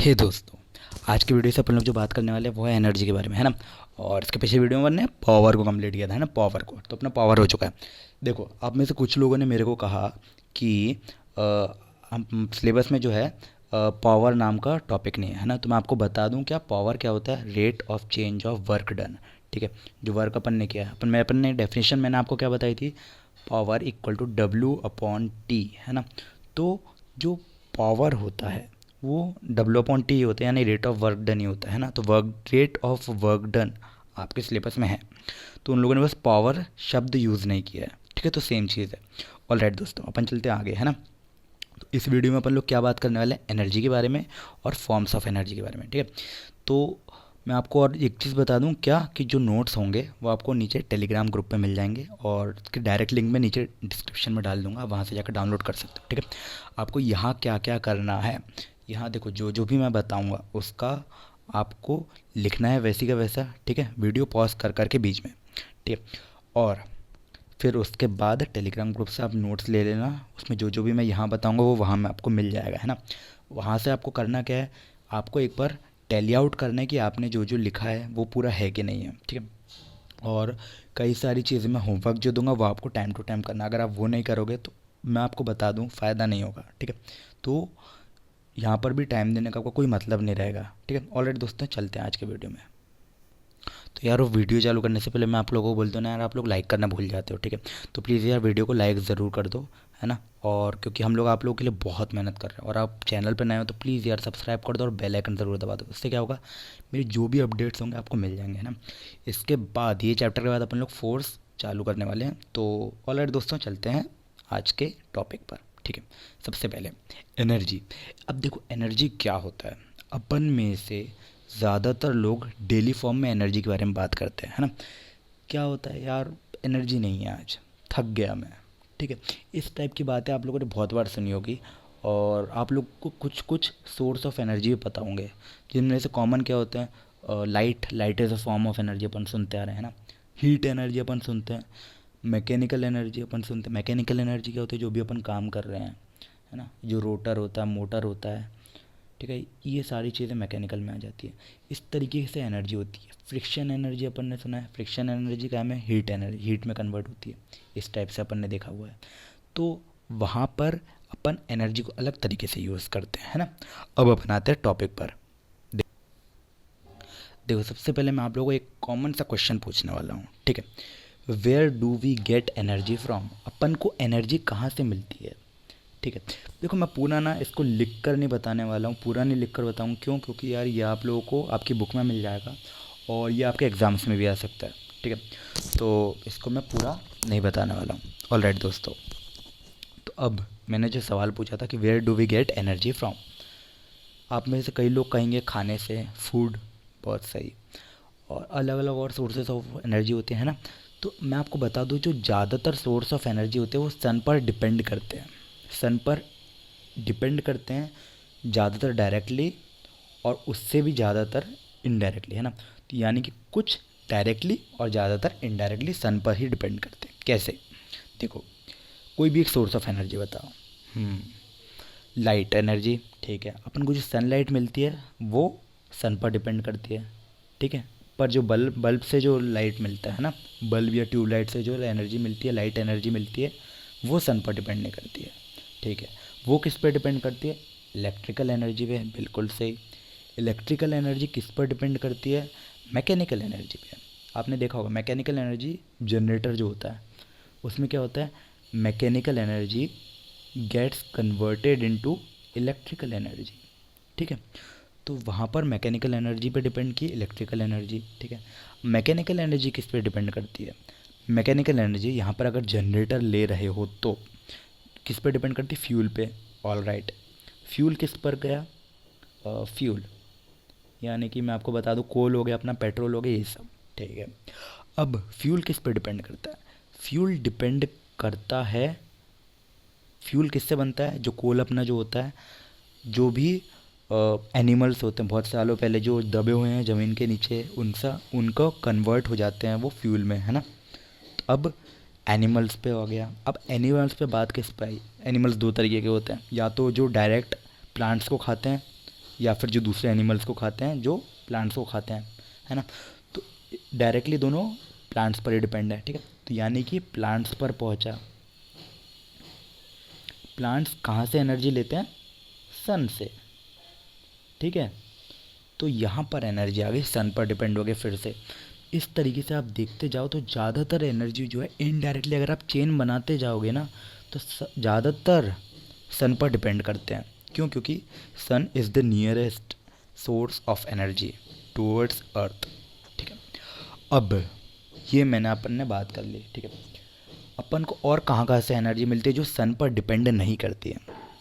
हे दोस्तों, आज की वीडियो से अपन लोग जो बात करने वाले हैं वो है एनर्जी के बारे में, है ना। और इसके पीछे वीडियो में हमने पावर को कंप्लीट किया था, है ना। पावर को तो अपना पावर हो चुका है। देखो, आप में से कुछ लोगों ने मेरे को कहा कि अ, हम सिलेबस में जो है पावर नाम का टॉपिक नहीं है ना। तो मैं आपको बता दूं क्या पावर क्या होता है। Rate of change of work done, ठीक है। जो वर्क अपन ने किया है, अपन ने डेफिनेशन मैंने आपको क्या बताई थी, पावर इक्वल टू W/T, है ना। तो जो पावर होता है वो W/T होता है, यानी रेट ऑफ वर्क डन ही होता है ना। तो रेट ऑफ वर्क डन आपके सिलेबस में है, तो उन लोगों ने बस पावर शब्द यूज़ नहीं किया है, ठीक है। तो सेम चीज़ है। ऑलराइट दोस्तों, अपन चलते हैं आगे, है ना। तो इस वीडियो में अपन लोग क्या बात करने वाले हैं, एनर्जी के बारे में और फॉर्म्स ऑफ एनर्जी के बारे में, ठीक है। तो मैं आपको और एक चीज़ बता दूं क्या, कि जो नोट्स होंगे वो आपको नीचे टेलीग्राम ग्रुप पे मिल जाएंगे, और उसके डायरेक्ट लिंक मैं नीचे डिस्क्रिप्शन में डाल दूंगा, वहाँ से जाकर डाउनलोड कर सकते हो, ठीक है। आपको यहाँ क्या क्या करना है, यहाँ देखो, जो जो भी मैं बताऊँगा उसका आपको लिखना है वैसी का वैसा, ठीक है। वीडियो पॉज कर करके बीच में, ठीक है। और फिर उसके बाद टेलीग्राम ग्रुप से आप नोट्स ले लेना, उसमें जो जो भी मैं यहाँ बताऊँगा वो वहाँ में आपको मिल जाएगा, है ना। वहाँ से आपको करना क्या है, आपको एक बार टैली आउट करना है कि आपने जो जो लिखा है वो पूरा है कि नहीं है, ठीक है। और कई सारी चीज़ें मैं होमवर्क जो दूंगा वो आपको टाइम टू टाइम करना, अगर आप वो नहीं करोगे तो मैं आपको बता दूं फ़ायदा नहीं होगा, ठीक है। तो यहाँ पर भी टाइम देने का आपको कोई मतलब नहीं रहेगा, ठीक है। ऑलरेडी दोस्तों, चलते हैं आज के वीडियो में। तो यार, वो वीडियो चालू करने से पहले मैं आप लोगों को बोलता हूँ ना यार, आप लोग लाइक करना भूल जाते हो, ठीक है। तो प्लीज़ यार, वीडियो को लाइक ज़रूर कर दो, है ना। और क्योंकि हम लोग आप लोगों के लिए बहुत मेहनत कर रहे हैं, और आप चैनल पर नए हो तो प्लीज़ यार सब्सक्राइब कर दो और बेल आइकन ज़रूर दबा दो। इससे क्या होगा, मेरे जो भी अपडेट्स होंगे आपको मिल जाएंगे, है ना। इसके बाद ये चैप्टर के बाद अपन लोग फोर्स चालू करने वाले हैं। तो ऑलरेडी दोस्तों, चलते हैं आज के टॉपिक पर, ठीक है। सबसे पहले एनर्जी। अब देखो, एनर्जी क्या होता है, अपन में से ज़्यादातर लोग डेली फॉर्म में एनर्जी के बारे में बात करते हैं, है ना। क्या होता है यार, एनर्जी नहीं है आज, थक गया मैं, ठीक है। इस टाइप की बातें आप लोगों ने बहुत बार सुनी होगी, और आप लोग को कुछ कुछ सोर्स ऑफ एनर्जी भी पता होंगे, जिनमें से कॉमन क्या होते हैं, light is a form of energy अपन सुनते आ रहे हैं ना। हीट एनर्जी अपन सुनते हैं, मैकेनिकल एनर्जी अपन सुनते हैं। मैकेनिकल एनर्जी क्या होती है, जो भी अपन काम कर रहे हैं, है ना, जो रोटर होता है, मोटर होता है, ठीक है, ये सारी चीज़ें मैकेनिकल में आ जाती है। इस तरीके से एनर्जी होती है। फ्रिक्शन एनर्जी अपन ने सुना है, फ्रिक्शन एनर्जी क्या है, हीट एनर्जी, हीट में कन्वर्ट होती है। इस टाइप से अपन ने देखा हुआ है। तो वहाँ पर अपन एनर्जी को अलग तरीके से यूज़ करते हैं, है ना। अब अपन आते हैं टॉपिक पर। देखो, सबसे पहले मैं आप लोगों को एक कॉमन सा क्वेश्चन पूछने वाला हूँ, ठीक है। Where do we get energy from, अपन को एनर्जी कहाँ से मिलती है, ठीक है। देखो, मैं पूरा ना इसको लिख कर नहीं बताने वाला हूँ, पूरा नहीं लिख कर बताऊँ, क्यों, क्योंकि यार ये आप लोगों को आपकी बुक में मिल जाएगा, और ये आपके एग्ज़ाम्स में भी आ सकता है, ठीक है। तो इसको मैं पूरा नहीं बताने वाला हूँ। ऑलराइट दोस्तों, तो अब मैंने जो सवाल पूछा था कि where do we get energy from, आप में से कई लोग कहेंगे खाने से, फूड, बहुत सही, और अलग अलग और सोर्सेज ऑफ एनर्जी होते हैं ना। तो मैं आपको बता दूं, जो ज़्यादातर सोर्स ऑफ एनर्जी होते हैं वो सन पर डिपेंड करते हैं। सन पर डिपेंड करते हैं ज़्यादातर डायरेक्टली, और उससे भी ज़्यादातर इनडायरेक्टली, है ना। तो यानी कि कुछ डायरेक्टली और ज़्यादातर इनडायरेक्टली सन पर ही डिपेंड करते हैं। कैसे, देखो, कोई भी एक सोर्स ऑफ एनर्जी बताओ। लाइट एनर्जी, ठीक है। अपन को जो सनलाइट मिलती है वो सन पर डिपेंड करती है, ठीक है। पर जो बल्ब बल्ब से जो लाइट मिलता है ना, बल्ब या ट्यूबलाइट से जो एनर्जी मिलती है, लाइट एनर्जी मिलती है, वो सन पर डिपेंड नहीं करती है, ठीक है। वो किस पर डिपेंड करती है, इलेक्ट्रिकल एनर्जी पे, बिल्कुल सही। इलेक्ट्रिकल एनर्जी किस पर डिपेंड करती है, मैकेनिकल एनर्जी पे। आपने देखा होगा मैकेनिकल एनर्जी, जनरेटर जो होता है उसमें क्या होता है, mechanical energy gets converted into electrical energy, ठीक है। तो वहाँ पर मैकेनिकल एनर्जी पे डिपेंड की इलेक्ट्रिकल एनर्जी, ठीक है। मैकेनिकल एनर्जी किस पे डिपेंड करती है, मैकेनिकल एनर्जी यहाँ पर अगर जनरेटर ले रहे हो तो किस पे डिपेंड करती है, फ्यूल पे। ऑल राइट, फ्यूल किस पर गया, फ्यूल, यानी कि मैं आपको बता दूँ, कोल हो गया अपना, पेट्रोल हो गया, ये सब, ठीक है। अब फ्यूल किस पे डिपेंड करता है, फ्यूल डिपेंड करता है, फ्यूल किससे बनता है, जो कोल अपना जो होता है, जो भी एनिमल्स होते हैं बहुत सालों पहले जो दबे हुए हैं ज़मीन के नीचे, उनसा उनको कन्वर्ट हो जाते हैं वो फ्यूल में, है ना। अब एनिमल्स पे हो गया। अब एनिमल्स पे बात किस पे आई, एनिमल्स दो तरीके के होते हैं, या तो जो डायरेक्ट प्लांट्स को खाते हैं, या फिर जो दूसरे एनिमल्स को खाते हैं, जो प्लांट्स को खाते हैं, है ना। तो डायरेक्टली दोनों प्लांट्स पर ही डिपेंड है, ठीक है। तो यानी कि प्लांट्स पर पहुंचा। प्लांट्स कहाँ से एनर्जी लेते हैं? सन से, ठीक है। तो यहाँ पर एनर्जी आ गई, सन पर डिपेंड हो गए फिर से। इस तरीके से आप देखते जाओ तो ज़्यादातर एनर्जी जो है इनडायरेक्टली अगर आप चेन बनाते जाओगे ना तो ज़्यादातर सन पर डिपेंड करते हैं। क्यों? क्योंकि sun is the nearest source of energy towards earth, ठीक है। अब ये मैंने अपन ने बात कर ली, ठीक है। अपन को और कहाँ कहाँ से एनर्जी मिलती है जो सन पर डिपेंड नहीं करती है,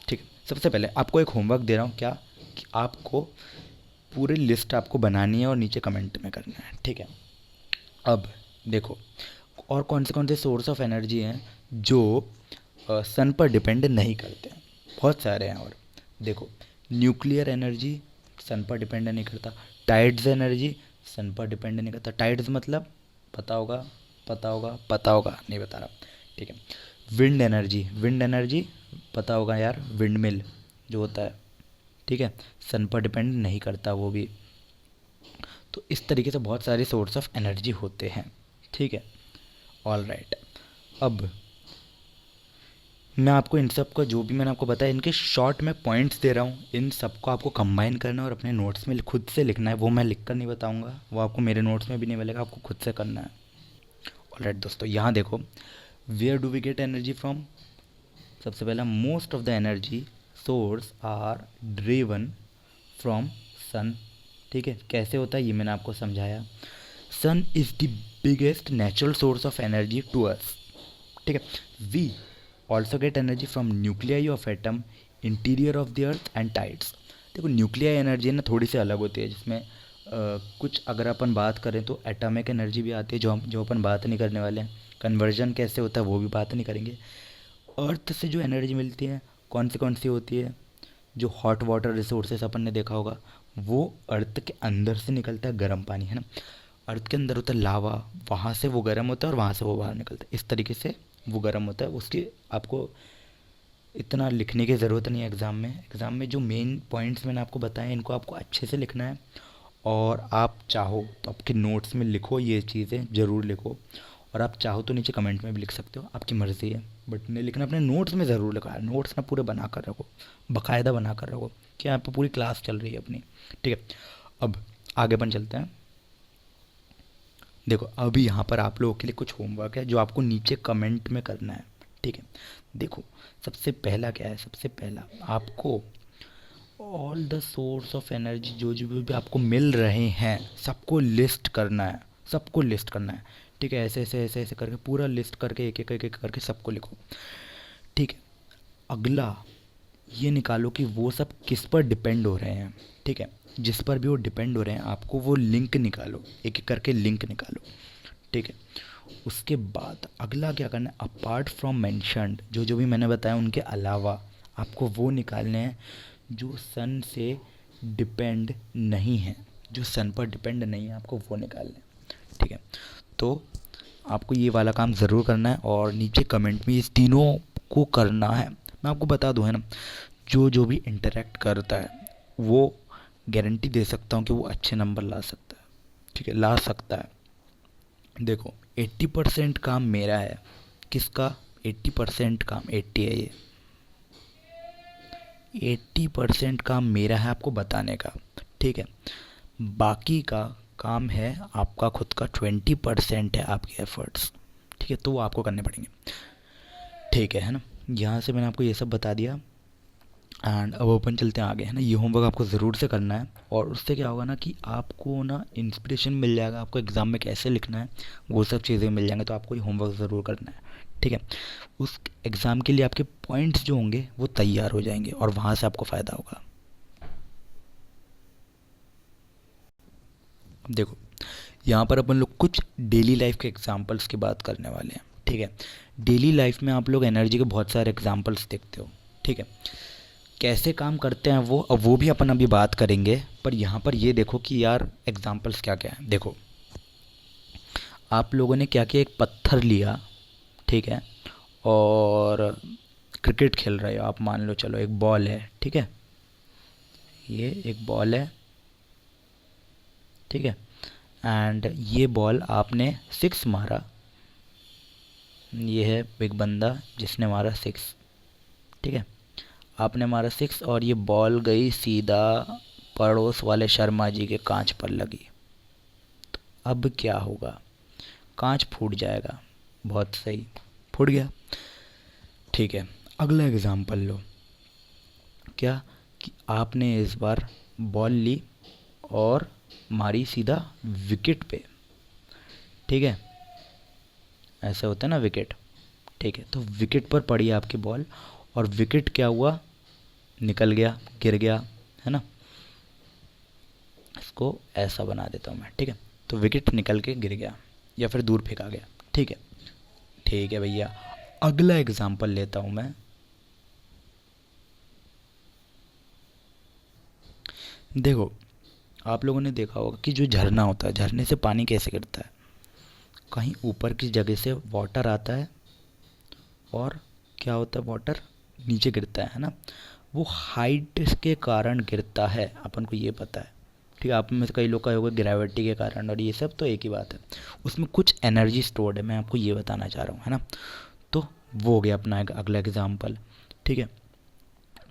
ठीक है। सबसे पहले आपको एक होमवर्क दे रहा हूँ, क्या कि आपको पूरी लिस्ट आपको बनानी है और नीचे कमेंट में करना है, ठीक है। अब देखो और कौन से सोर्स ऑफ एनर्जी हैं जो सन पर डिपेंड नहीं करते हैं। बहुत सारे हैं। और देखो, न्यूक्लियर एनर्जी सन पर डिपेंड नहीं करता। टाइड्स एनर्जी सन पर डिपेंड नहीं करता। टाइड्स मतलब पता होगा, पता होगा, पता होगा, नहीं बता रहा, ठीक है। विंड एनर्जी पता होगा यार, विंड मिल जो होता है, ठीक है, सन पर डिपेंड नहीं करता वो भी। तो इस तरीके से बहुत सारे सोर्स ऑफ एनर्जी होते हैं, ठीक है। ऑल राइट, अब मैं आपको इन सब का जो भी मैंने आपको बताया इनके शॉर्ट में पॉइंट्स दे रहा हूँ। इन सबको आपको कंबाइन करना है और अपने नोट्स में खुद से लिखना है। वो मैं लिख कर नहीं बताऊँगा, वो आपको मेरे नोट्स में भी नहीं मिलेगा, आपको खुद से करना है। ऑल राइट दोस्तों, यहाँ देखो, where do we get energy from. सबसे पहला, most of the energy source are driven from sun, ठीक है। कैसे होता है ये मैंने आपको समझाया। Sun is the biggest natural source of energy to us, ठीक है। We also get energy from nuclei of atom, interior of the earth and tides. देखो न्यूक्लियाई एनर्जी ना थोड़ी सी अलग होती है, जिसमें कुछ अगर अपन बात करें तो एटॉमिक एनर्जी भी आती है जो अपन बात नहीं करने वाले हैं। कन्वर्जन कैसे होता है वो भी बात नहीं करेंगे। अर्थ से जो एनर्जी मिलती है कौन सी होती है? जो हॉट वाटर रिसोर्सेस अपन ने देखा होगा, वो अर्थ के अंदर से निकलता है, गर्म पानी, है ना। अर्थ के अंदर होता है लावा, वहाँ से वो गर्म होता है और वहाँ से वो बाहर निकलता है। इस तरीके से वो गर्म होता है। उसकी आपको इतना लिखने की ज़रूरत नहीं है एग्ज़ाम में जो मेन पॉइंट्स मैंने आपको बताए इनको आपको अच्छे से लिखना है। और आप चाहो तो आपके नोट्स में लिखो, ये चीज़ें ज़रूर लिखो। और आप चाहो तो नीचे कमेंट में भी लिख सकते हो, आपकी मर्ज़ी है, बट नहीं लिखना अपने नोट्स में ज़रूर लिखा है। नोट्स ना पूरे बना कर रखो, बाकायदा बना कर रखो, कि यहाँ पर पूरी क्लास चल रही है अपनी, ठीक है। अब आगे अपन चलते हैं। देखो अभी यहाँ पर आप लोगों के लिए कुछ होमवर्क है जो आपको नीचे कमेंट में करना है, ठीक है। देखो सबसे पहला क्या है, सबसे पहला आपको all the source of energy जो जो भी आपको मिल रहे हैं सबको लिस्ट करना है, सबको लिस्ट करना है, ठीक है। ऐसे ऐसे ऐसे ऐसे करके पूरा लिस्ट करके एक एक करके सबको लिखो, ठीक है। अगला ये निकालो कि वो सब किस पर डिपेंड हो रहे हैं, ठीक है। जिस पर भी वो डिपेंड हो रहे हैं आपको वो लिंक निकालो, एक एक करके लिंक निकालो, ठीक है। उसके बाद अगला क्या करना है, अपार्ट फ्रॉम मेंशन्ड जो जो भी मैंने बताया उनके अलावा आपको वो निकालने हैं जो सन से डिपेंड नहीं है, जो सन पर डिपेंड नहीं है, आपको वो निकालने हैं, ठीक है। तो आपको ये वाला काम ज़रूर करना है और नीचे कमेंट में इस तीनों को करना है। मैं आपको बता दूँ है ना, जो जो भी इंटरेक्ट करता है वो गारंटी दे सकता हूँ कि वो अच्छे नंबर ला सकता है, ठीक है, ला सकता है। देखो 80% काम मेरा है, किसका? 80% काम, 80 है ये, 80% काम मेरा है आपको बताने का, ठीक है। बाकी का काम है आपका खुद का, 20% है आपके एफर्ट्स, ठीक है। तो वो आपको करने पड़ेंगे, ठीक है ना। यहाँ से मैंने आपको ये सब बता दिया एंड अब ओपन चलते हैं आगे, है ना। ये होमवर्क आपको ज़रूर से करना है और उससे क्या होगा ना कि आपको ना इंस्पिरेशन मिल जाएगा, आपको एग्ज़ाम में कैसे लिखना है वो सब चीज़ें मिल जाएंगे। तो आपको ये होमवर्क ज़रूर करना है, ठीक है। उस एग्ज़ाम के लिए आपके पॉइंट्स जो होंगे वो तैयार हो जाएंगे और वहाँ से आपको फ़ायदा होगा। देखो यहाँ पर अपन लोग कुछ डेली लाइफ के एग्जांपल्स की बात करने वाले हैं, ठीक है। डेली लाइफ में आप लोग एनर्जी के बहुत सारे एग्जांपल्स देखते हो, ठीक है। कैसे काम करते हैं वो, अब वो भी अपन अभी बात करेंगे, पर यहाँ पर ये देखो कि यार एग्जांपल्स क्या क्या है। देखो आप लोगों ने क्या किया, एक पत्थर लिया, ठीक है, और क्रिकेट खेल रहे हो आप, मान लो, चलो एक बॉल है, ठीक है, ये एक बॉल है, ठीक है, एंड ये बॉल आपने 6 मारा, ये है बिग बंदा जिसने मारा 6, ठीक है, आपने मारा 6 और ये बॉल गई सीधा पड़ोस वाले शर्मा जी के कांच पर लगी। अब क्या होगा? कांच फूट जाएगा। बहुत सही, फूट गया, ठीक है। अगला एग्जाम्पल लो, क्या कि आपने इस बार बॉल ली और मारी सीधा विकेट पे, ठीक है, ऐसे होता है ना विकेट, ठीक है, तो विकेट पर पड़ी आपकी बॉल और विकेट क्या हुआ? निकल गया, गिर गया, है ना। इसको ऐसा बना देता हूँ मैं, ठीक है, तो विकेट निकल के गिर गया या फिर दूर फेंका गया, ठीक है, ठीक है भैया। अगला एग्जाम्पल लेता हूँ मैं, देखो आप लोगों ने देखा होगा कि जो झरना होता है, झरने से पानी कैसे गिरता है? कहीं ऊपर की जगह से वाटर आता है और क्या होता है, वाटर नीचे गिरता है ना। वो हाइट के कारण गिरता है, अपन को ये पता है, ठीक है। आप में से कई लोग का होगा ग्रेविटी के कारण, और ये सब तो एक ही बात है। उसमें कुछ एनर्जी स्टोर्ड है, मैं आपको ये बताना चाह रहा हूँ, है ना। तो वो हो गया अपना एक अगला एग्जाम्पल, ठीक है।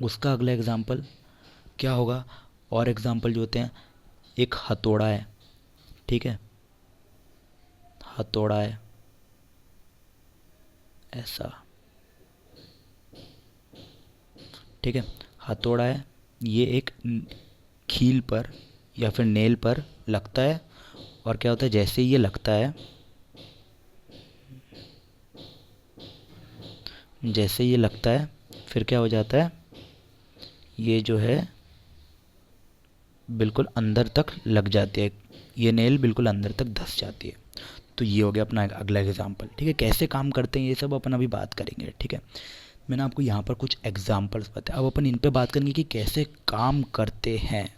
उसका अगला एग्जाम्पल क्या होगा? और एग्जाम्पल जो होते हैं, एक हथौड़ा है, ठीक है, हथौड़ा है ऐसा, ठीक है, हथौड़ा है, ये एक खील पर या फिर नेल पर लगता है और क्या होता है, जैसे ही ये लगता है, जैसे ये लगता है फिर क्या हो जाता है, ये जो है बिल्कुल अंदर तक लग जाती है, ये नेल बिल्कुल अंदर तक धंस जाती है। तो ये हो गया अपना अगला एग्जाम्पल, ठीक है। कैसे काम करते हैं ये सब अपन अभी बात करेंगे, ठीक है। मैंने आपको यहाँ पर कुछ एग्जाम्पल्स बताए, अब अपन इन पे बात करेंगे कि कैसे काम करते हैं।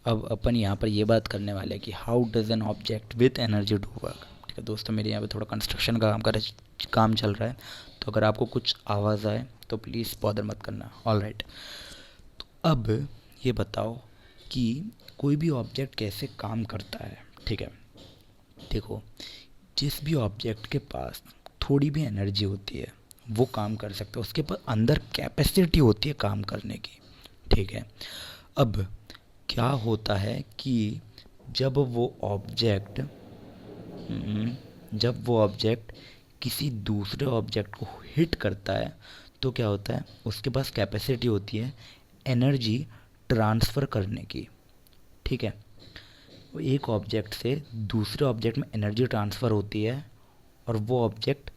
अब अपन यहाँ पर ये बात करने वाले हैं कि how does an object with energy do work, ठीक है दोस्तों। मेरे यहाँ पे थोड़ा कंस्ट्रक्शन का काम चल रहा है, तो अगर आपको कुछ आवाज़ आए तो प्लीज़ बॉदर मत करना, ऑल राइट। तो अब ये बताओ कि कोई भी ऑब्जेक्ट कैसे काम करता है, ठीक है। देखो, जिस भी ऑब्जेक्ट के पास थोड़ी भी एनर्जी होती है वो काम कर सकता है, उसके पास अंदर कैपेसिटी होती है काम करने की, ठीक है। अब क्या होता है कि जब वो ऑब्जेक्ट जब वो ऑब्जेक्ट किसी दूसरे ऑब्जेक्ट को हिट करता है तो क्या होता है, उसके पास कैपेसिटी होती है एनर्जी ट्रांसफ़र करने की, ठीक है। वो एक ऑब्जेक्ट से दूसरे ऑब्जेक्ट में एनर्जी ट्रांसफ़र होती है और वो ऑब्जेक्ट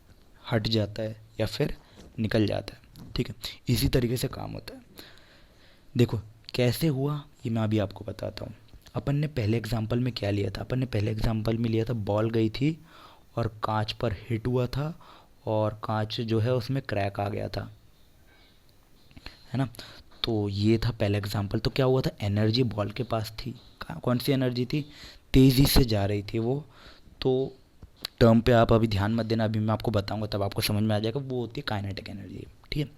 हट जाता है या फिर निकल जाता है, ठीक है। इसी तरीके से काम होता है। देखो कैसे हुआ ये मैं अभी आपको बताता हूँ। अपन ने पहले एग्जांपल में क्या लिया था? अपन ने पहले एग्जांपल में लिया था बॉल गई थी और कांच पर हिट हुआ था और कांच जो है उसमें क्रैक आ गया था, है ना। तो ये था पहला एग्जांपल। तो क्या हुआ था, एनर्जी बॉल के पास थी। कौन सी एनर्जी थी? तेज़ी से जा रही थी वो। तो टर्म पे आप अभी ध्यान मत देना, अभी मैं आपको बताऊंगा तब आपको समझ में आ जाएगा। वो होती है काइनेटिक एनर्जी, ठीक है।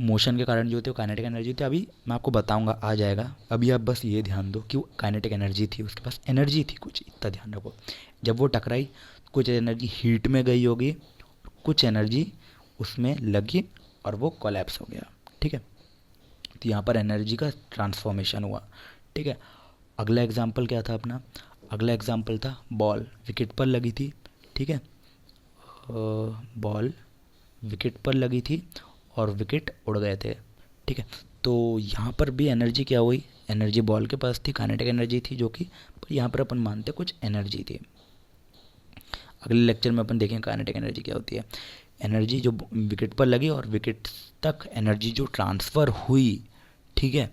मोशन के कारण जो होती है वो काइनेटिक एनर्जी होती है, अभी मैं आपको बताऊंगा, आ जाएगा। अभी आप बस ये ध्यान दो कि वो काइनेटिक एनर्जी थी, उसके पास एनर्जी थी कुछ, इतना ध्यान रखो। जब वो टकराई कुछ एनर्जी हीट में गई होगी, कुछ एनर्जी उसमें लगी और वो कोलैप्स हो गया, ठीक है। तो यहाँ पर एनर्जी का ट्रांसफॉर्मेशन हुआ, ठीक है। अगला एग्जाम्पल क्या था अपना? अगला एग्जाम्पल था बॉल विकेट पर लगी थी, ठीक है। बॉल विकेट पर लगी थी और विकेट उड़ गए थे, ठीक है। तो यहाँ पर भी एनर्जी क्या हुई? एनर्जी बॉल के पास थी, काइनेटिक एनर्जी थी जो कि, पर यहाँ पर अपन मानते कुछ एनर्जी थी। अगले लेक्चर में अपन देखेंगे काइनेटिक एनर्जी क्या होती है। एनर्जी जो विकेट पर लगी और विकेट तक एनर्जी जो ट्रांसफ़र हुई, ठीक है,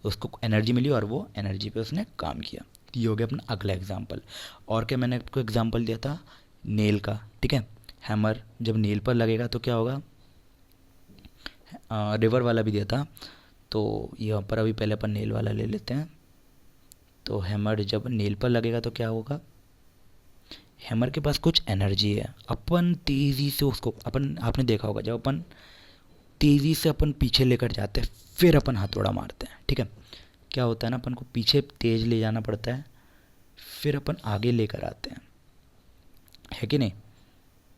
उसको एनर्जी मिली और वो एनर्जी पे उसने काम किया। तो ये हो गया अपना अगला एग्जाम्पल। और क्या मैंने आपको एग्जाम्पल दिया था? नेल का, ठीक है। हैमर जब नेल पर लगेगा तो क्या होगा? रिवर वाला भी दिया था, तो यहाँ पर अभी पहले अपन नेल वाला ले लेते हैं। तो हैमर जब नेल पर लगेगा तो क्या होगा? हैमर के पास कुछ एनर्जी है, अपन तेज़ी से उसको, अपन आपने देखा होगा जब अपन तेज़ी से अपन पीछे लेकर जाते हैं, फिर अपन हथौड़ा मारते हैं। ठीक है, क्या होता है ना, अपन को पीछे तेज ले जाना पड़ता है, फिर अपन आगे लेकर आते हैं। है कि नहीं,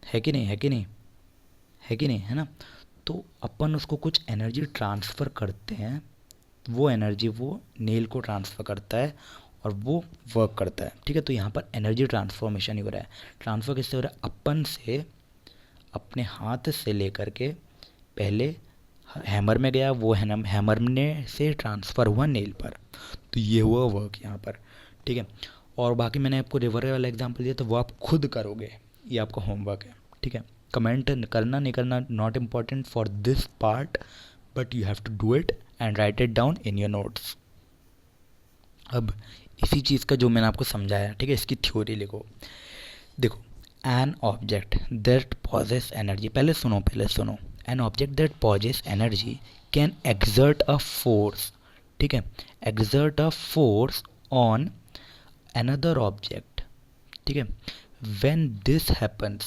है कि नहीं, है कि नहीं, है कि नहीं, है ना। तो अपन उसको कुछ एनर्जी ट्रांसफ़र करते हैं, वो एनर्जी वो नेल को ट्रांसफ़र करता है और वो वर्क करता है। ठीक है, तो यहाँ पर एनर्जी ट्रांसफॉर्मेशन ही हो रहा है। ट्रांसफ़र किससे हो रहा है, अपन से, अपने हाथ से लेकर के पहले हैमर में गया, वो हैमर ने से ट्रांसफ़र हुआ नेल पर, तो ये हुआ वर्क यहाँ पर। ठीक है, और बाकी मैंने आपको रिवर वाला एग्जांपल दिया, तो वो आप खुद करोगे, ये आपका होमवर्क है। ठीक है, कमेंट करना नहीं करना not important for this part, but you have to do it and write it down in your notes. अब इसी चीज़ का जो मैंने आपको समझाया, ठीक है, इसकी थ्योरी लिखो। देखो, an object that possess energy, पहले सुनो, an object that possess energy can exert a force, ठीक है, exert a force on another object। ठीक है, when this happens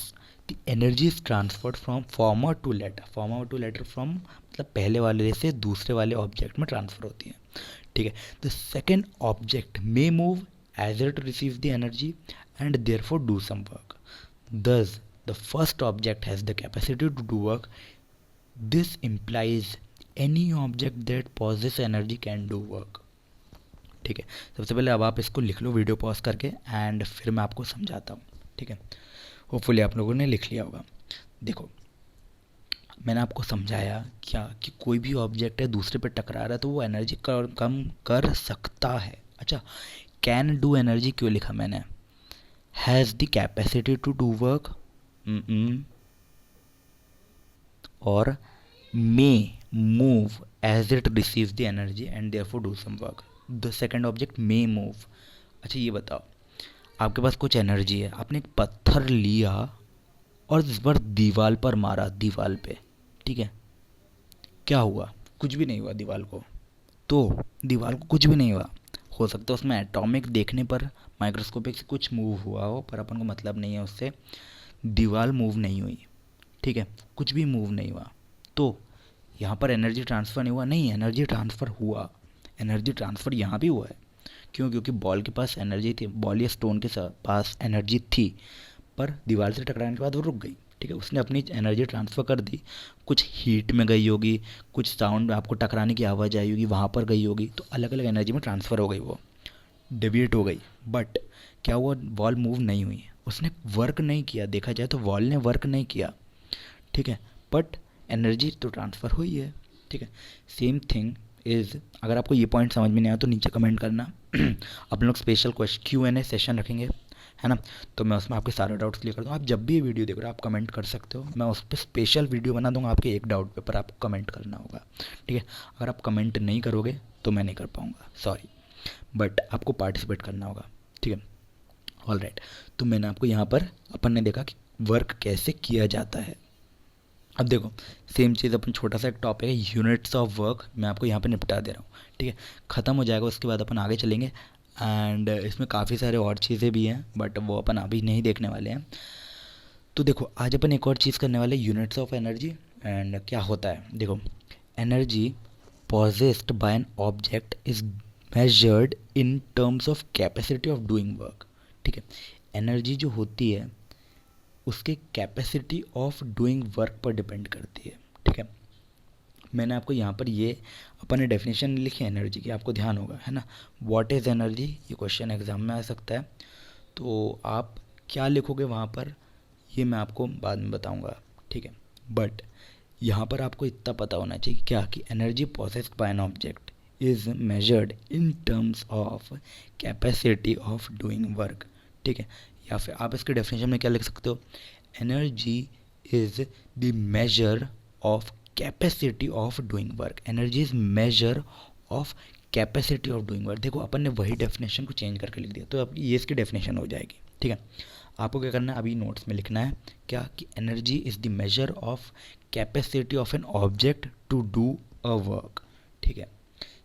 the energy is transferred from former to later from मतलब पहले वाले से दूसरे वाले ऑब्जेक्ट में ट्रांसफ़र होती है। ठीक है, the second object may move as it receives the energy and therefore do some work, thus the first object has the capacity to do work। This implies any object that possesses energy can do work। ठीक है, सबसे पहले अब आप इसको लिख लो video pause करके, and फिर मैं आपको समझाता हूँ। ठीक है, होपफुली आप लोगों ने लिख लिया होगा। देखो, मैंने आपको समझाया क्या कि कोई भी ऑब्जेक्ट है दूसरे पे टकरा रहा है तो वो एनर्जी कम कर सकता है। अच्छा, कैन डू एनर्जी क्यों लिखा मैंने, has the capacity to do work, और may move as it receives the energy and therefore do some work. The second object may move. अच्छा, ये बताओ, आपके पास कुछ एनर्जी है, आपने एक पत्थर लिया और इस बार दीवार पर मारा, दीवार पे, ठीक है, क्या हुआ, कुछ भी नहीं हुआ दीवार को, तो दीवार को कुछ भी नहीं हुआ। हो सकता है उसमें एटॉमिक देखने पर माइक्रोस्कोपिक से कुछ मूव हुआ हो, पर अपन को मतलब नहीं है उससे, दीवार मूव नहीं हुई। ठीक है, कुछ भी मूव नहीं हुआ, तो यहाँ पर एनर्जी ट्रांसफ़र नहीं हुआ, नहीं, एनर्जी ट्रांसफ़र हुआ। एनर्जी ट्रांसफ़र यहाँ भी हुआ है, क्यों, क्योंकि बॉल के पास एनर्जी थी, बॉल या स्टोन के पास एनर्जी थी, पर दीवार से टकराने के बाद वो रुक गई। ठीक है, उसने अपनी एनर्जी ट्रांसफ़र कर दी, कुछ हीट में गई होगी, कुछ साउंड में आपको टकराने की आवाज़ आई होगी, वहाँ पर गई होगी, तो अलग अलग एनर्जी में ट्रांसफ़र हो गई, वो डेविएट हो गई। बट क्या हुआ, बॉल मूव नहीं हुई, उसने वर्क नहीं किया, देखा जाए तो बॉल ने वर्क नहीं किया। ठीक है, बट एनर्जी तो ट्रांसफ़र हुई है। ठीक है, सेम थिंग इज़, अगर आपको ये पॉइंट समझ में नहीं आया तो नीचे कमेंट करना। अपन लोग स्पेशल Q&A सेशन रखेंगे, है ना, तो मैं उसमें आपके सारे डाउट्स क्लियर कर दूँगा। आप जब भी ये वीडियो देख रहे हो आप कमेंट कर सकते हो, मैं उस पर स्पेशल वीडियो बना दूँगा आपके एक डाउट पे, पर आपको कमेंट करना होगा। ठीक है, अगर आप कमेंट नहीं करोगे तो मैं नहीं कर पाऊँगा, सॉरी, बट आपको पार्टिसिपेट करना होगा। ठीक है, ऑल राइट, तो मैंने आपको यहाँ पर अपन ने देखा कि वर्क कैसे किया जाता है। अब देखो, सेम चीज़ अपन छोटा सा एक टॉपिक है यूनिट्स ऑफ वर्क, मैं आपको यहाँ पे निपटा दे रहा हूँ। ठीक है, ख़त्म हो जाएगा, उसके बाद अपन आगे चलेंगे, एंड इसमें काफ़ी सारे और चीज़ें भी हैं, बट वो अपन अभी नहीं देखने वाले हैं। तो देखो, आज अपन एक और चीज़ करने वाले, यूनिट्स ऑफ एनर्जी। एंड क्या होता है, देखो, energy possessed by an object is measured in terms of capacity of doing work. ठीक है, एनर्जी जो होती है उसके कैपेसिटी ऑफ डूइंग वर्क पर डिपेंड करती है। ठीक है, मैंने आपको यहाँ पर ये अपन ने डेफिनेशन लिखी है एनर्जी की, आपको ध्यान होगा, है ना, व्हाट इज़ एनर्जी, ये क्वेश्चन एग्जाम में आ सकता है, तो आप क्या लिखोगे वहाँ पर ये मैं आपको बाद में बताऊँगा। ठीक है, बट यहाँ पर आपको इतना पता होना चाहिए क्या, कि energy possessed by an object is measured in terms of capacity of doing work. ठीक है, या फिर आप इसके डेफिनेशन में क्या लिख सकते हो, energy is the measure of capacity of doing work. Energy is major of capacity of doing work. देखो, अपन ने वही डेफिनेशन को चेंज करके लिख दिया, तो अब ये इसकी डेफिनेशन हो जाएगी। ठीक है, आपको क्या करना है, अभी नोट्स में लिखना है क्या, कि energy is the measure of capacity of an object to do a work. ठीक है,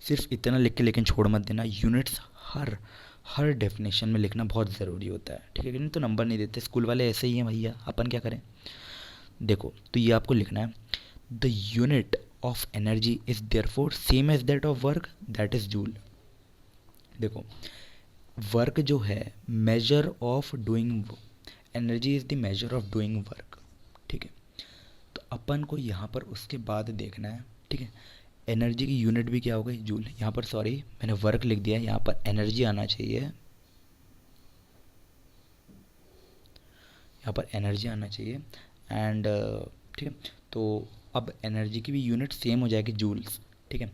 सिर्फ इतना लिख के लेकिन छोड़ मत देना, यूनिट्स हर डेफिनेशन में लिखना बहुत ज़रूरी होता है। ठीक है, नहीं तो नंबर नहीं देते, स्कूल वाले ऐसे ही हैं भैया, अपन क्या करें। देखो, तो ये आपको लिखना है, the unit of energy is therefore same as that of work, that is joule. देखो वर्क जो है measure of doing, energy is the measure of doing work, ठीक है। तो अपन को यहाँ पर उसके बाद देखना है, ठीक है। एनर्जी की यूनिट भी क्या हो गई, जूल। यहाँ पर सॉरी मैंने वर्क लिख दिया है, यहाँ पर एनर्जी आना चाहिए, यहाँ पर एनर्जी आना चाहिए एंड ठीक है। तो अब एनर्जी की भी यूनिट सेम हो जाएगी, जूल्स, ठीक है।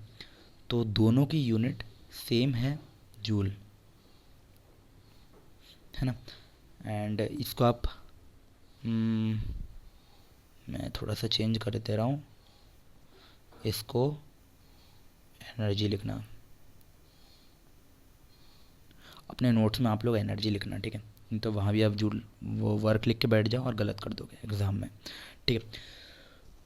तो दोनों की यूनिट सेम है, जूल, है ना। एंड इसको आप मैं थोड़ा सा चेंज कर दे रहा हूँ, इसको एनर्जी लिखना, अपने नोट्स में आप लोग एनर्जी लिखना, ठीक है। नहीं तो वहाँ भी आप जूल वो वर्क लिख के बैठ जाओ और गलत कर दोगे एग्ज़ाम में, ठीक है।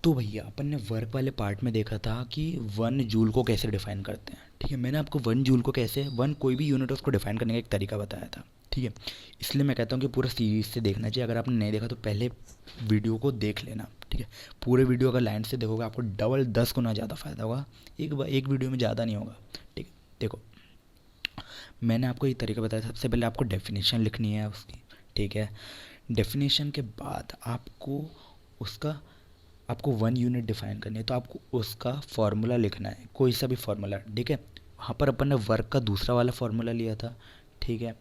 तो भैया अपन ने वर्क वाले पार्ट में देखा था कि 1 जूल को कैसे डिफाइन करते हैं, ठीक है। मैंने आपको 1 जूल को कैसे, कोई भी यूनिट है उसको डिफाइन करने का एक तरीका बताया था, ठीक है। इसलिए मैं कहता हूँ कि पूरा सीरीज से देखना चाहिए। अगर आपने नहीं देखा तो पहले वीडियो को देख लेना, ठीक है। पूरे वीडियो अगर लाइन से देखोगे आपको डबल 10 गुना ज़्यादा फ़ायदा होगा, एक वीडियो में ज़्यादा नहीं होगा, ठीक है। देखो मैंने आपको ये तरीका बताया, सबसे पहले आपको डेफिनेशन लिखनी है उसकी, ठीक है। डेफिनेशन के बाद आपको 1 यूनिट डिफाइन करनी है, तो आपको उसका फार्मूला लिखना है, कोई सा भी फार्मूला, ठीक है। वहाँ पर अपन ने वर्क का दूसरा वाला फार्मूला लिया था, ठीक है।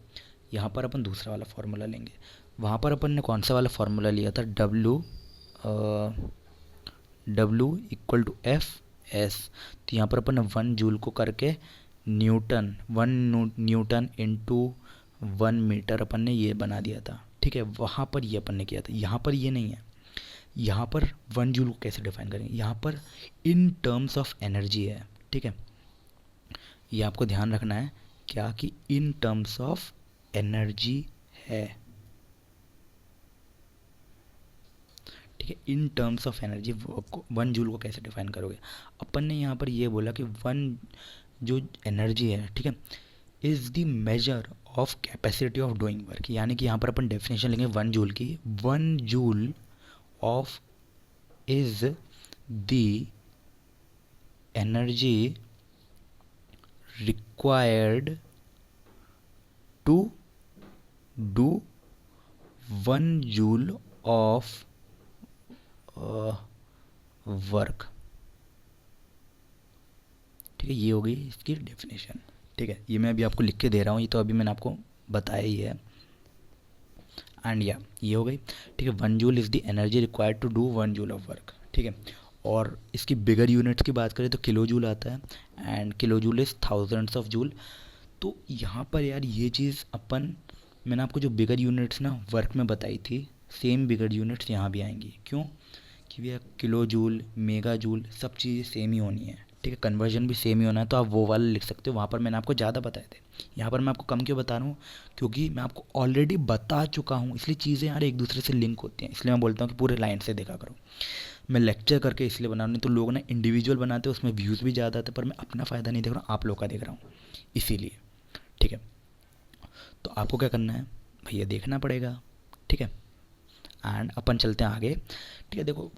यहाँ पर अपन दूसरा वाला फार्मूला लेंगे। वहाँ पर अपन ने कौन सा वाला फार्मूला लिया था, W equal to F S. तो यहाँ पर अपन ने 1 जूल को करके न्यूटन इंटू 1 मीटर अपन ने ये बना दिया था, ठीक है। वहाँ पर ये अपन ने किया था, यहाँ पर ये नहीं है। यहाँ पर 1 जूल को कैसे डिफाइन करेंगे, यहाँ पर इन टर्म्स ऑफ एनर्जी है, ठीक है। ये आपको ध्यान रखना है क्या, कि इन टर्म्स ऑफ एनर्जी है, ठीक है। इन टर्म्स ऑफ एनर्जी 1 जूल को कैसे डिफाइन करोगे, अपन ने यहाँ पर ये बोला कि जो एनर्जी है, ठीक है, is the measure of capacity of doing work. यानी कि यहाँ पर अपन डेफिनेशन लेंगे 1 जूल की, 1 joule of is the energy required to do 1 joule of work, ठीक है। ये हो गई इसकी डेफिनेशन, ठीक है। ये मैं अभी आपको लिख के दे रहा हूँ, ये तो अभी मैंने आपको बताया ही है। एंड ये हो गई, ठीक है। 1 joule is the energy required to do 1 joule of work, ठीक है। और इसकी बिगर यूनिट्स की बात करें तो किलो जूल आता है and kilo joule is thousands of joule. तो यहाँ पर यार ये चीज़ मैंने आपको जो बिगर यूनिट्स ना वर्क में बताई थी, सेम बिगर यूनिट्स यहाँ भी आएंगी। क्यों, कि भैया किलो जूल, मेगा जूल सब चीज़ें सेम ही होनी है, ठीक है। कन्वर्जन भी सेम ही होना है, तो आप वो वाला लिख सकते हो। वहाँ पर मैंने आपको ज़्यादा बताए थे, यहाँ पर मैं आपको कम क्यों बता रहा हूँ, क्योंकि मैं आपको ऑलरेडी बता चुका हूँ, इसलिए चीज़ें यार एक दूसरे से लिंक होती हैं। इसलिए मैं बोलता हूँ कि पूरे लाइन से देखा करो। मैं लेक्चर करके इसलिए बना रहा हूँ, नहीं तो लोग ना इंडिविजुअल बनाते हैं, उसमें व्यूज़ भी ज़्यादा आते हैं, पर मैं अपना फ़ायदा नहीं देख रहा हूँ, आप लोग का देख रहा हूँ, इसीलिए, ठीक है। तो आपको क्या करना है भैया, देखना पड़ेगा, ठीक है। एंड अपन चलते हैं आगे, ठीक है। देखो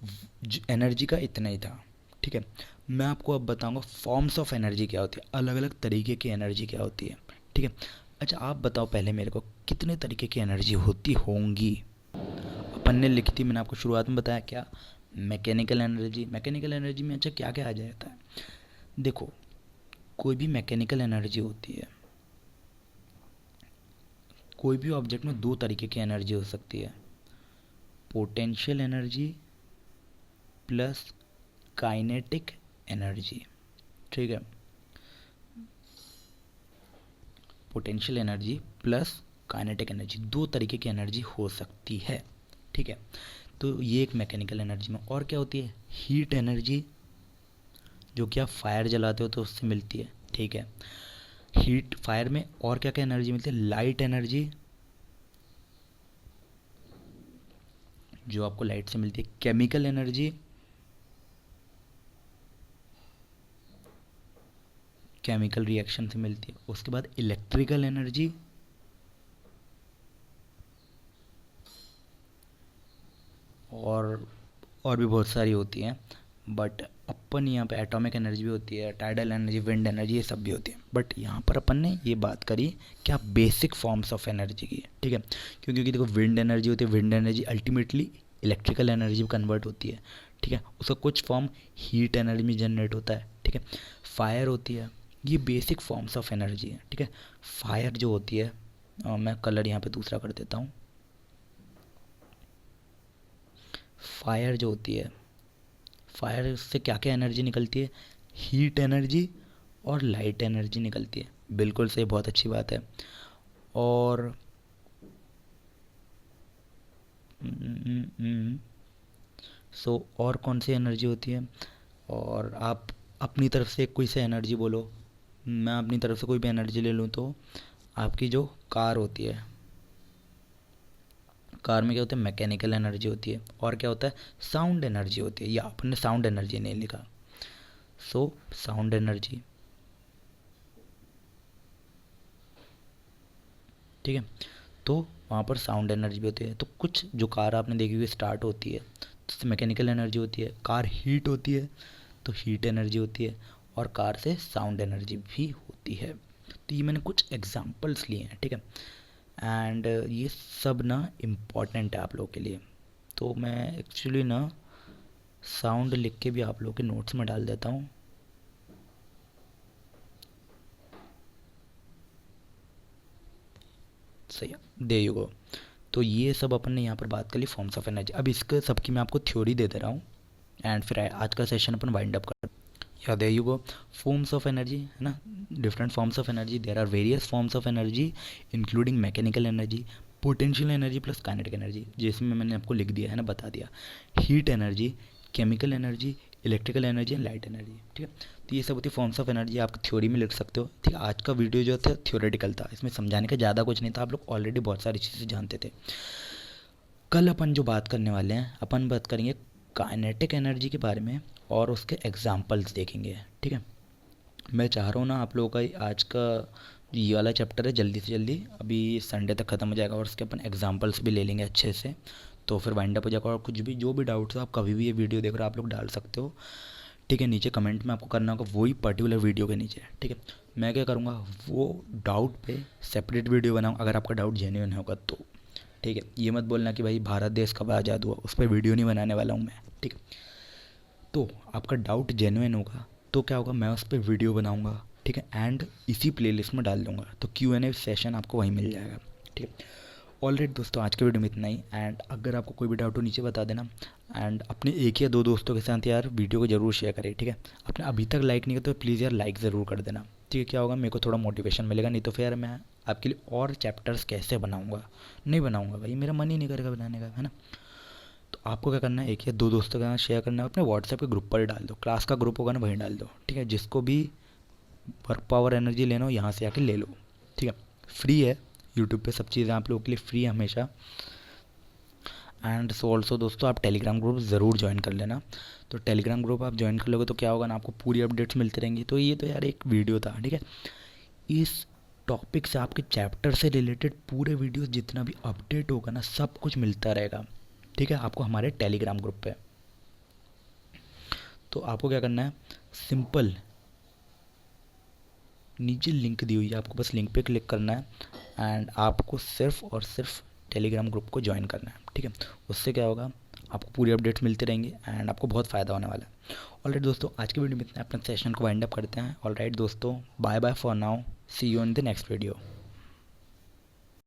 एनर्जी का इतना ही था, ठीक है। मैं आपको अब बताऊंगा फॉर्म्स ऑफ एनर्जी क्या होती है, अलग अलग तरीके की एनर्जी क्या होती है, ठीक है। अच्छा आप बताओ पहले मेरे को, कितने तरीके की एनर्जी होती होंगी। अपन ने लिखी थी, मैंने आपको शुरुआत में बताया क्या, मैकेनिकल एनर्जी। मैकेनिकल एनर्जी में अच्छा क्या क्या आ जाता है, देखो कोई भी मैकेनिकल एनर्जी होती है, कोई भी ऑब्जेक्ट में 2 तरीके की एनर्जी हो सकती है, potential energy plus kinetic energy, ठीक है। Potential energy plus kinetic energy, 2 तरीके की एनर्जी हो सकती है, ठीक है। तो ये एक मैकेनिकल एनर्जी में। और क्या होती है, हीट एनर्जी, जो कि आप फायर जलाते हो तो उससे मिलती है, ठीक है। हीट फायर में और क्या क्या एनर्जी मिलती है, लाइट एनर्जी, जो आपको लाइट से मिलती है, केमिकल एनर्जी, केमिकल रिएक्शन से मिलती है, उसके बाद इलेक्ट्रिकल एनर्जी, और भी बहुत सारी होती हैं, बट अपन यहाँ पे एटॉमिक एनर्जी भी होती है, टाइडल एनर्जी, विंड एनर्जी, ये सब भी होती है। बट यहाँ पर अपन ने ये बात करी क्या बेसिक फॉर्म्स ऑफ एनर्जी की, ठीक है। क्योंकि देखो विंड एनर्जी होती है, wind energy ultimately electrical energy में कन्वर्ट होती है, ठीक है। उसका कुछ फॉर्म हीट एनर्जी में जनरेट होता है, ठीक है। फायर होती है, ये बेसिक फॉर्म्स ऑफ एनर्जी है, ठीक है। फायर जो होती है, मैं कलर यहाँ पे दूसरा कर देता हूँ। फायर जो होती है, फायर से क्या क्या एनर्जी निकलती है, हीट एनर्जी और लाइट एनर्जी निकलती है। बिल्कुल सही, बहुत अच्छी बात है। और और कौन सी एनर्जी होती है, और आप अपनी तरफ से कोई सी एनर्जी बोलो, मैं अपनी तरफ से कोई भी एनर्जी ले लूँ तो आपकी जो कार होती है, कार में क्या होता है, मैकेनिकल एनर्जी होती है, और क्या होता है, साउंड एनर्जी होती है। या आपने साउंड एनर्जी नहीं लिखा, सो साउंड एनर्जी, ठीक है। तो वहाँ पर साउंड एनर्जी भी होती है। तो कुछ जो कार आपने देखी हुई स्टार्ट होती है तो मैकेनिकल एनर्जी होती है, कार हीट होती है तो हीट एनर्जी होती है, और कार से साउंड एनर्जी भी होती है। तो ये मैंने कुछ एग्जांपल्स लिए हैं, ठीक है। एंड ये सब ना इम्पॉर्टेंट है आप लोगों के लिए। तो मैं एक्चुअली ना साउंड लिख के भी आप लोगों के नोट्स में डाल देता हूँ। सही है, दे यू गो। तो ये सब अपन ने यहाँ पर बात कर ली फॉर्म्स ऑफ एनर्जी। अब इसके सबकी मैं आपको थ्योरी दे रहा हूँ एंड फिर आज का सेशन अपन वाइंड अप कर। या there you go, forms of energy है ना, different forms of energy, there are various forms of energy including mechanical energy, potential energy plus kinetic energy, जिसमें मैंने आपको लिख दिया है ना, बता दिया, heat energy, chemical energy, electrical energy and light energy, ठीक है। तो ये सब होती है फॉर्म्स ऑफ एनर्जी, आप थ्योरी में लिख सकते हो, ठीक है। आज का वीडियो जो था थ्योरेटिकल था, इसमें समझाने का ज़्यादा कुछ नहीं था, आप लोग ऑलरेडी बहुत सारी चीज़ें जानते थे। कल अपन जो बात करने वाले हैं, अपन बात करेंगे काइनेटिक एनर्जी के बारे में और उसके एग्जाम्पल्स देखेंगे, ठीक है। मैं चाह रहा हूँ ना आप लोगों का आज का ये वाला चैप्टर है जल्दी से जल्दी अभी संडे तक ख़त्म हो जाएगा, और उसके अपन एग्जांपल्स भी ले लेंगे अच्छे से, तो फिर वाइंड अप हो जाएगा। और कुछ भी जो भी डाउट्स हो आप कभी भी ये वीडियो देख रहे हो आप लोग डाल सकते हो, ठीक है। नीचे कमेंट में आपको करना होगा वही पर्टिकुलर वीडियो के नीचे, ठीक है। मैं क्या करूँगा, वो डाउट पे सेपरेट वीडियो बनाऊँ अगर आपका डाउट जेन्युइन होगा तो, ठीक है। ये मत बोलना कि भाई भारत देश कब आज़ाद हुआ, उस पर वीडियो नहीं बनाने वाला हूँ मैं, ठीक है। तो आपका डाउट जेन्युइन होगा तो क्या होगा, मैं उस पर वीडियो बनाऊँगा, ठीक है, एंड इसी प्लेलिस्ट में डाल दूँगा, तो Q&A सेशन आपको वहीं मिल जाएगा, ठीक है। ऑलरेडी दोस्तों आज के वीडियो में इतना ही, एंड अगर आपको कोई भी डाउट हो नीचे बता देना, एंड अपने एक या दो दोस्तों के साथ यार वीडियो को ज़रूर शेयर करें, ठीक है। आपने अभी तक लाइक नहीं किया तो प्लीज़ यार लाइक ज़रूर कर देना, ठीक है। क्या होगा, मेरे को थोड़ा मोटिवेशन मिलेगा, नहीं तो फिर यार मैं आपके लिए और चैप्टर्स कैसे बनाऊँगा, नहीं बनाऊँगा भाई, मेरा मन ही नहीं करेगा बनाने का, है ना। तो आपको क्या करना है, एक या दो दोस्तों के साथ शेयर करना है, अपने व्हाट्सएप के ग्रुप पर डाल दो, क्लास का ग्रुप होगा ना वहीं डाल दो, ठीक है। जिसको भी वर्क पावर एनर्जी लेना हो यहाँ से आके ले लो, ठीक है। फ्री है, यूट्यूब पे सब चीज़ें आप लोगों के लिए फ्री है हमेशा। एंड सो ऑल्सो दोस्तों आप टेलीग्राम ग्रुप ज़रूर ज्वाइन कर लेना। तो टेलीग्राम ग्रुप आप ज्वाइन कर लोगे तो क्या होगा ना, आपको पूरी अपडेट्स मिलती रहेंगी। तो ये तो यार एक वीडियो था, ठीक है। इस टॉपिक से आपके चैप्टर से रिलेटेड पूरे वीडियोस जितना भी अपडेट होगा ना सब कुछ मिलता रहेगा, ठीक है, आपको हमारे टेलीग्राम ग्रुप पे। तो आपको क्या करना है, सिंपल नीचे लिंक दी हुई है, आपको बस लिंक पे क्लिक करना है एंड आपको सिर्फ और सिर्फ टेलीग्राम ग्रुप को ज्वाइन करना है, ठीक है। उससे क्या होगा, आपको पूरी अपडेट्स मिलते रहेंगे एंड आपको बहुत फ़ायदा होने वाला है। ऑलराइट दोस्तों आज के वीडियो में इतना, अपने सेशन को वाइंड अप करते हैं। ऑलराइट दोस्तों, bye bye for now, see you in the next video.